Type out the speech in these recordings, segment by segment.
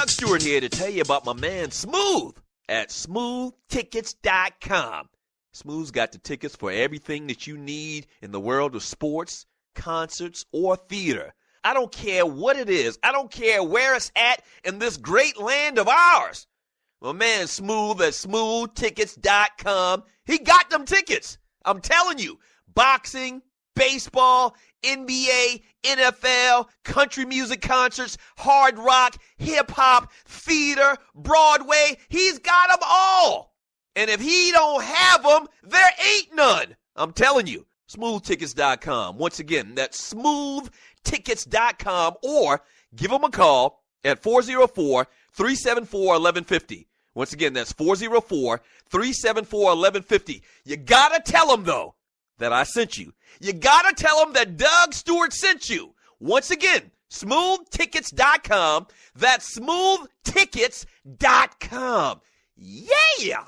Doug Stewart here to tell you about my man Smooth at smoothtickets.com. Smooth's got the tickets for everything that you need in the world of sports, concerts, or theater. I don't care what it is. I don't care where it's at in this great land of ours. My man Smooth at smoothtickets.com, he got them tickets. I'm telling you, boxing, baseball, NBA, NFL, country music concerts, hard rock, hip-hop, theater, Broadway, he's got them all. And if he don't have them, there ain't none. I'm telling you, smoothtickets.com. Once again, that's smoothtickets.com, or give him a call at 404-374-1150. Once again, that's 404-374-1150. You got to tell him, though, that I sent you. You got to tell him that Doug Stewart sent you. Once again, smoothtickets.com. That's smoothtickets.com. Yeah!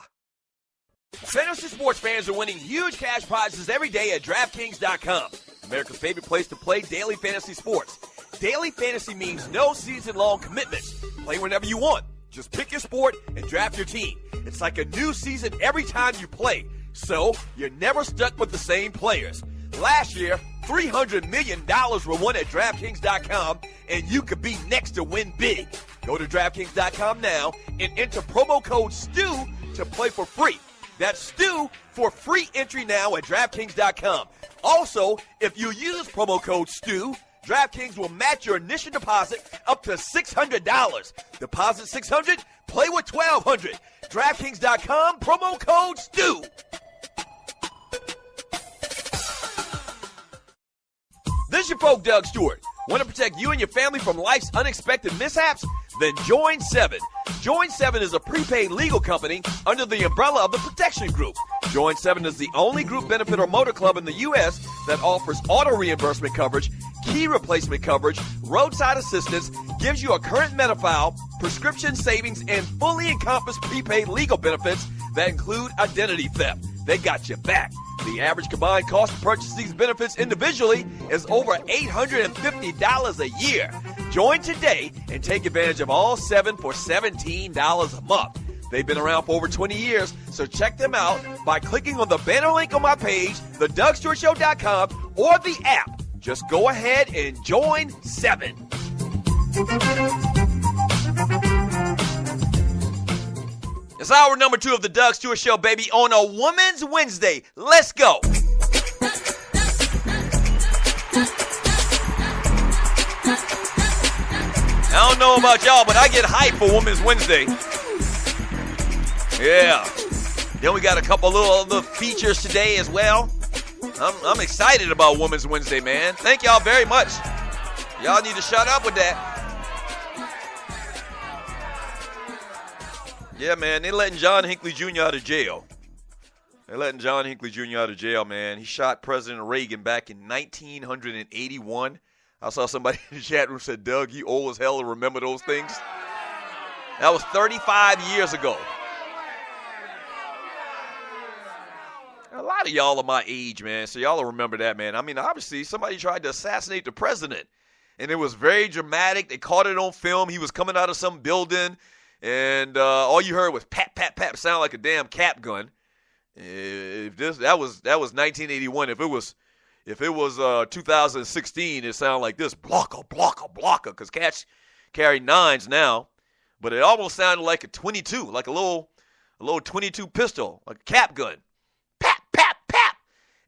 Fantasy sports fans are winning huge cash prizes every day at DraftKings.com. America's favorite place to play daily fantasy sports. Daily fantasy means no season-long commitments. Play whenever you want. Just pick your sport and draft your team. It's like a new season every time you play. So, you're never stuck with the same players. Last year, $300 million were won at DraftKings.com, and you could be next to win big. Go to DraftKings.com now and enter promo code STU to play for free. That's STU for free entry now at DraftKings.com. Also, if you use promo code STU, DraftKings will match your initial deposit up to $600. Deposit $600, play with $1,200. DraftKings.com, promo code STU. This is your folk, Doug Stewart. Want to protect you and your family from life's unexpected mishaps? Then join 7. Join 7 is a prepaid legal company under the umbrella of the Protection Group. Join 7 is the only group benefit or motor club in the U.S. that offers auto reimbursement coverage, key replacement coverage, roadside assistance, gives you a current Medi-File, prescription savings, and fully encompassed prepaid legal benefits that include identity theft. They got your back. The average combined cost to purchase these benefits individually is over $850 a year. Join today and take advantage of all 7 for $17 a month. They've been around for over 20 years, so check them out by clicking on the banner link on my page, thedougstewartshow.com, or the app. Just go ahead and join 7. It's hour number 2 of the Doug Stewart Show, baby, on a Women's Wednesday. Let's go. I don't know about y'all, but I get hyped for Women's Wednesday. Yeah. Then we got a couple little other features today as well. I'm excited about Women's Wednesday, man. Thank y'all very much. Y'all need to shut up with that. Yeah, man, they letting John Hinckley Jr. out of jail. They're letting John Hinckley Jr. out of jail, man. He shot President Reagan back in 1981. I saw somebody in the chat room said, Doug, you old as hell to remember those things. That was 35 years ago. A lot of y'all are my age, man, so y'all will remember that, man. I mean, obviously, somebody tried to assassinate the president, and it was very dramatic. They caught it on film. He was coming out of some building, and all you heard was pat, pat, pat. Sound like a damn cap gun. That was 1981. If it was 2016, it sounded like this: blocker, blocker, blocker. Because cats carry 9s now, but it almost sounded like a 22, like a little 22 pistol, like a cap gun. Pat, pat, pat.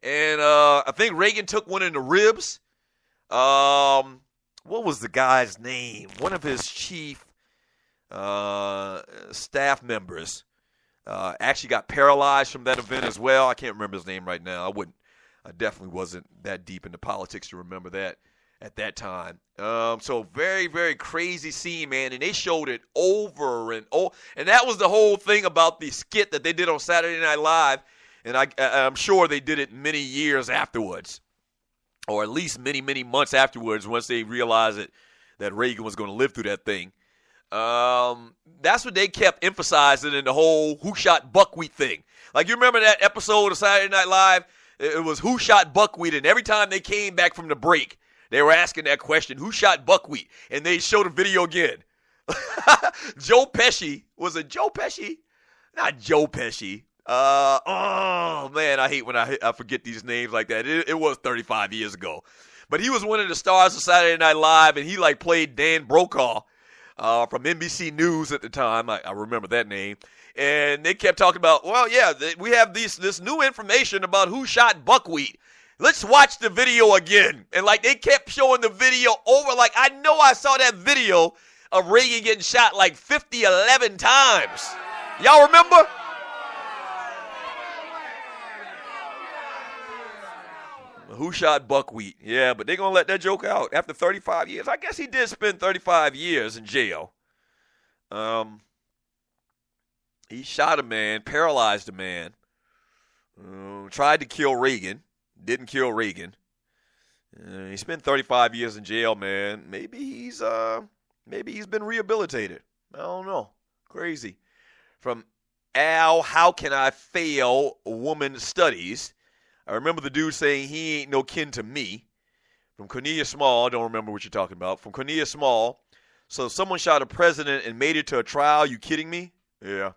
And I think Reagan took one in the ribs. What was the guy's name? One of his chief staff members actually got paralyzed from that event as well. I can't remember his name right now. I definitely wasn't that deep into politics to remember that at that time. So very, very crazy scene, man. And they showed it over and over. And that was the whole thing about the skit that they did on Saturday Night Live. And I'm sure they did it many years afterwards, or at least many, many months afterwards once they realized that Reagan was going to live through that thing. That's what they kept emphasizing in the whole who shot Buckwheat thing. Like, you remember that episode of Saturday Night Live? It was who shot Buckwheat, and every time they came back from the break, they were asking that question, who shot Buckwheat? And they showed the video again. Joe Pesci. Was it Joe Pesci? Not Joe Pesci. Oh, man, I hate when I forget these names like that. It was 35 years ago. But he was one of the stars of Saturday Night Live, and he, like, played Dan Brokaw from NBC News at the time. I remember that name. And they kept talking about, well, yeah, we have this new information about who shot Buckwheat. Let's watch the video again. And, like, they kept showing the video over. Like, I know I saw that video of Reagan getting shot like 11 times. Y'all remember? Who shot Buckwheat? Yeah, but they're going to let that joke out after 35 years. I guess he did spend 35 years in jail. He shot a man, paralyzed a man, tried to kill Reagan, didn't kill Reagan. He spent 35 years in jail, man. Maybe he's been rehabilitated. I don't know. Crazy. From Al, how can I fail woman studies? I remember the dude saying he ain't no kin to me. From Cornelia Small, I don't remember what you're talking about. From Cornelia Small, so someone shot a president and made it to a trial. You kidding me? Yeah.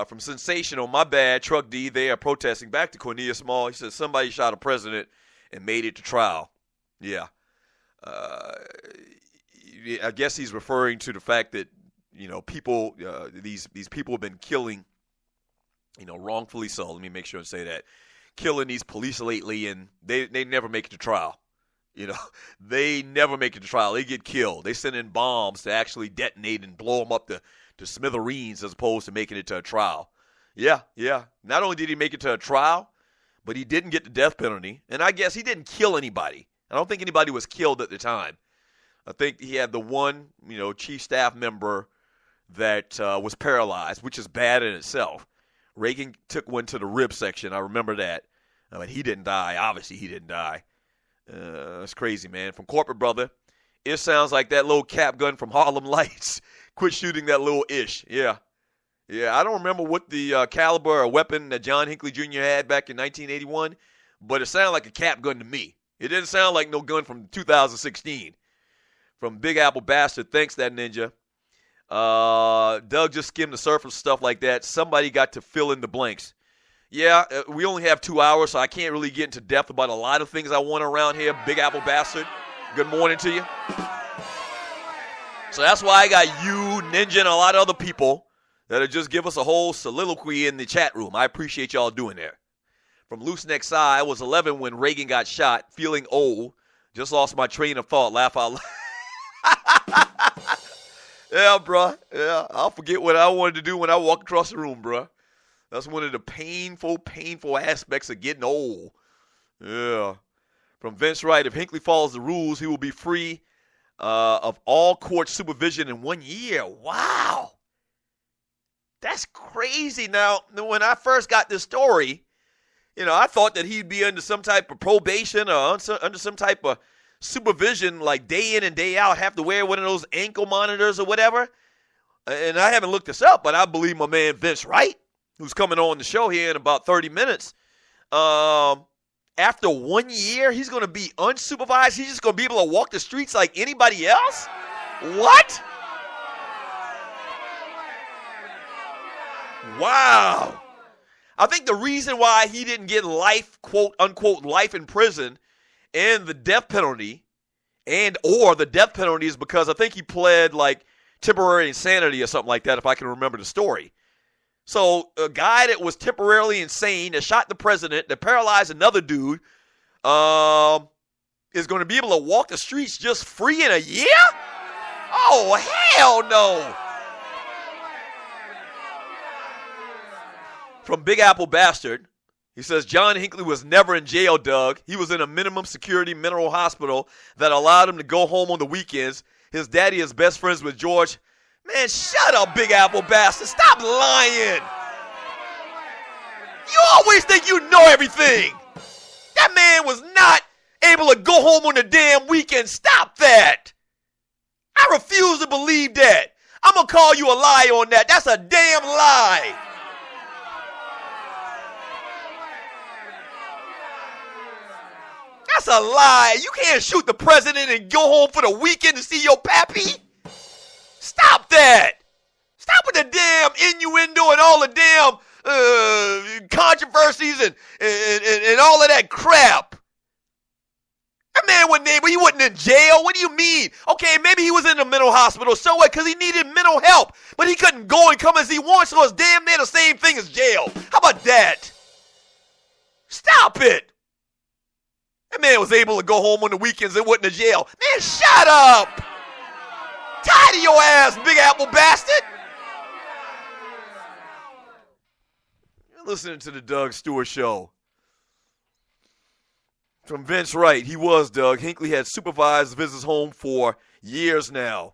From Sensational, my bad, Truck D, they are protesting. Back to Cornelia Small, he said somebody shot a president and made it to trial. Yeah. I guess he's referring to the fact that, people, these people have been killing, wrongfully so. Let me make sure and say that. Killing these police lately, and they never make it to trial. They never make it to trial. They get killed. They send in bombs to actually detonate and blow them up to smithereens as opposed to making it to a trial. Yeah. Not only did he make it to a trial, but he didn't get the death penalty. And I guess he didn't kill anybody. I don't think anybody was killed at the time. I think he had the one, chief staff member that was paralyzed, which is bad in itself. Reagan took one to the rib section. I remember that. But he didn't die. Obviously, he didn't die. That's crazy, man. From Corporate Brother, it sounds like that little cap gun from Harlem Lights. Quit shooting that little ish. Yeah. I don't remember what the caliber or weapon that John Hinckley Jr. had back in 1981, but it sounded like a cap gun to me. It didn't sound like no gun from 2016. From Big Apple Bastard, thanks that ninja. Doug just skimmed the surface, stuff like that. Somebody got to fill in the blanks. Yeah, we only have 2 hours, so I can't really get into depth about a lot of things I want around here. Big Apple Bastard, good morning to you. So that's why I got you, Ninja, and a lot of other people that'll just give us a whole soliloquy in the chat room. I appreciate y'all doing that. From Loose Neck Side, I was 11 when Reagan got shot, feeling old. Just lost my train of thought. Laugh out loud. Yeah, bro. Yeah, I'll forget what I wanted to do when I walk across the room, bro. That's one of the painful aspects of getting old. Yeah. From Vince Wright, if Hinckley follows the rules, he will be free of all court supervision in 1 year. Wow. That's crazy. Now, when I first got this story, I thought that he'd be under some type of probation or under some type of supervision, like day in and day out, have to wear one of those ankle monitors or whatever. And I haven't looked this up, but I believe my man Vince Wright, who's coming on the show here in about 30 minutes, after 1 year, he's going to be unsupervised. He's just going to be able to walk the streets like anybody else? What? Wow. I think the reason why he didn't get life, quote, unquote, life in prison and the death penalty or the death penalty is because I think he pled like temporary insanity or something like that, if I can remember the story. So a guy that was temporarily insane, that shot the president, that paralyzed another dude, is going to be able to walk the streets just free in a year? Oh, hell no. From Big Apple Bastard, he says, John Hinckley was never in jail, Doug. He was in a minimum security mental hospital that allowed him to go home on the weekends. His daddy is best friends with George. Man, shut up, Big Apple Bastard. Stop lying. You always think you know everything. That man was not able to go home on the damn weekend. Stop that. I refuse to believe that. I'm going to call you a liar on that. That's a damn lie. That's a lie. You can't shoot the president and go home for the weekend to see your pappy. Stop that. Stop with the damn innuendo and all the damn controversies and all of that crap. That man wasn't able, he wasn't in jail. What do you mean? Okay, maybe he was in a mental hospital. So what? Because he needed mental help. But he couldn't go and come as he wants, so it's damn near the same thing as jail. How about that? Stop it. That man was able to go home on the weekends and wasn't in jail. Man, shut up. Tired of your ass, Big Apple bastard. You're listening to the Doug Stewart Show. From Vince Wright, he was Doug. Hinckley had supervised visits home for years now.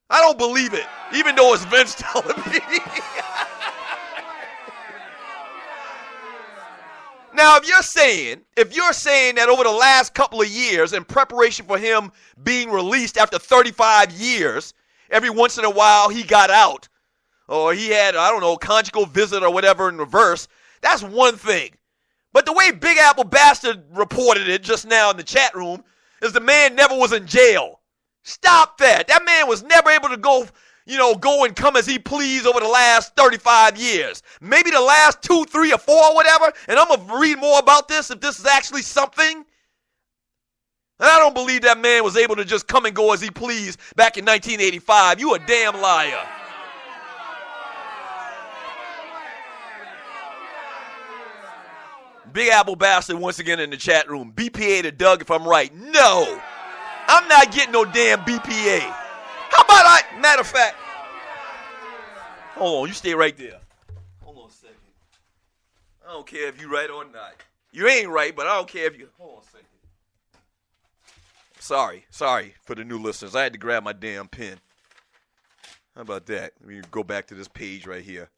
I don't believe it, even though it's Vince telling me. Now, if you're saying that over the last couple of years, in preparation for him being released after 35 years, every once in a while he got out, or he had, I don't know, conjugal visit or whatever in reverse, that's one thing. But the way Big Apple Bastard reported it just now in the chat room is the man never was in jail. Stop that. That man was never able to go and come as he pleased over the last 35 years. Maybe the last 2, 3, or 4 or whatever, and I'm going to read more about this if this is actually something. And I don't believe that man was able to just come and go as he pleased back in 1985. You a damn liar. Big Apple Bastard once again in the chat room. BPA to Doug if I'm right. No, I'm not getting no damn BPA. How about matter of fact, hold on, you stay right there. Hold on a second. I don't care if you right or not. You ain't right, but I don't care if you, hold on a second. Sorry for the new listeners. I had to grab my damn pen. How about that? Let me go back to this page right here.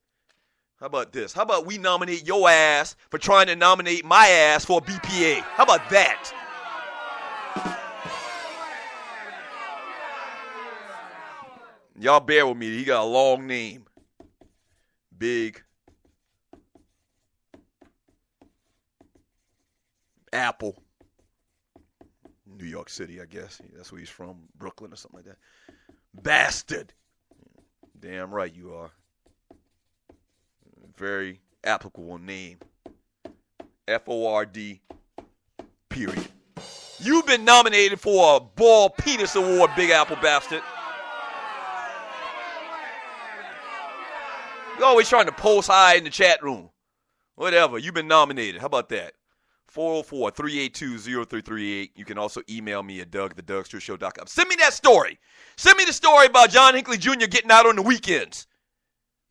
How about this? How about we nominate your ass for trying to nominate my ass for a BPA? How about that? Y'all bear with me. He got a long name. Big Apple. New York City, I guess. That's where he's from. Brooklyn or something like that. Bastard. Damn right you are. Very applicable name. F-O-R-D, period. You've been nominated for a Ball Penis Award, Big Apple Bastard. You're always trying to post high in the chat room. Whatever, you've been nominated. How about that? 404-382-0338. You can also email me at doug@thedougsstewart.com. Send me that story. Send me the story about John Hinckley Jr. getting out on the weekends.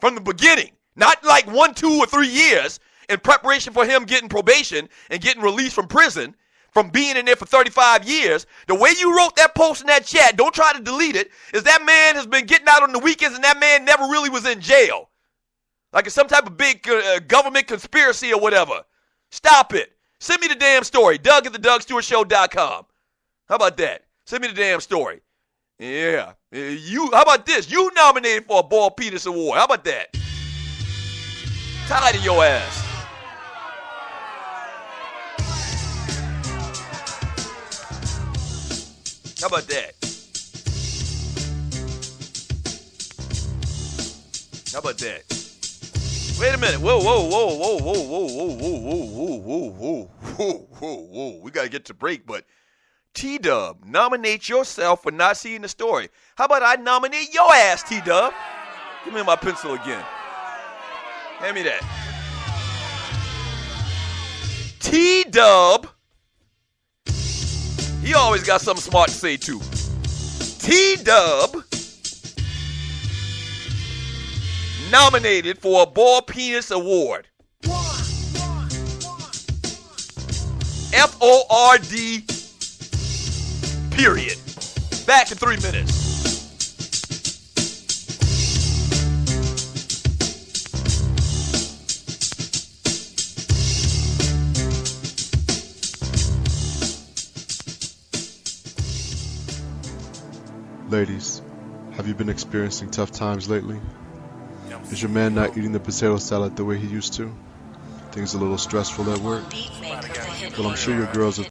From the beginning. Not like 1, 2, or 3 years in preparation for him getting probation and getting released from prison from being in there for 35 years. The way you wrote that post in that chat, don't try to delete it, is that man has been getting out on the weekends and that man never really was in jail. Like it's some type of big government conspiracy or whatever. Stop it. Send me the damn story. Doug@thedougsstewartshow.com. How about that? Send me the damn story. Yeah. How about this? You nominated for a Ball Penis Award. How about that? Tired of your ass. How about that? How about that? Wait a minute. Whoa. We got to get to break, but T-Dub, nominate yourself for not seeing the story. How about I nominate your ass, T-Dub? Give me my pencil again. Hand me that. T-Dub. He always got something smart to say, too. T-Dub nominated for a Ball Penis Award. F-O-R-D, period. Back in 3 minutes. Ladies, have you been experiencing tough times lately? Is your man not eating the potato salad the way he used to? Things a little stressful at work? Well, I'm sure your girls have